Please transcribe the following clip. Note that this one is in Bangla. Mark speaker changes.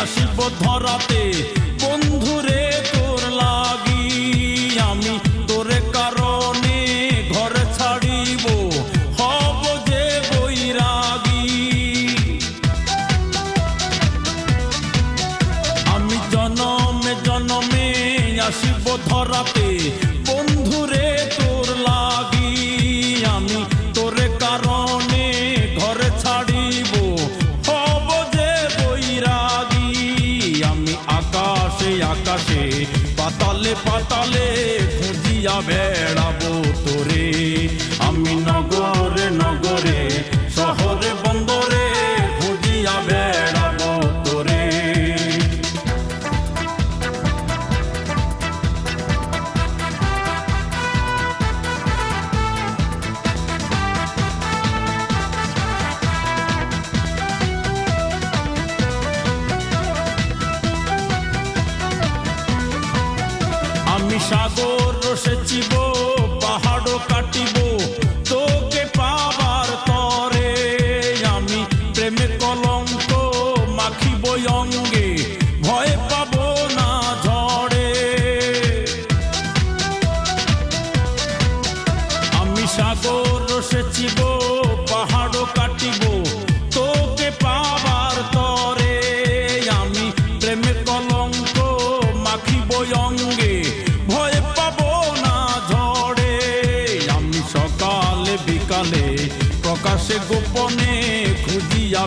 Speaker 1: আসিব ধরাতে বন্ধুরে তোর লাগি আমি তোরে কারণে ঘর ছাড়িব হব যে বৈরাগী আমি জনমে জনমে আসিব ধরাতে বন্ধুরে তোর লাগি আমি তোরে কারণে ঘর ছাড়িব হব যে বৈরাগী আমি আকাশে আকাশে পাতালে পাতালে খুঁজিয়া বেড়াবো তোরে আমি নগরে নগরে শহরে বন্দরে খুঁজিয়া বেড়াবো তোরে আমি সাগর সেচিব পাহাড় কাটিব তোকে পাবার তরে আমি প্রেমে কলঙ্ক মাখিব অঙ্গে ভয় পাব না ঝড়ে আমি সাগর সেচিব পাহাড় কাটিব তোকে পাবার তরে আমি প্রেমে কলঙ্ক মাখিব অঙ্গে ভয় পাব না ঝড়ে আমি সকালে বিকালে প্রকাশে গোপনে খুঁজিয়া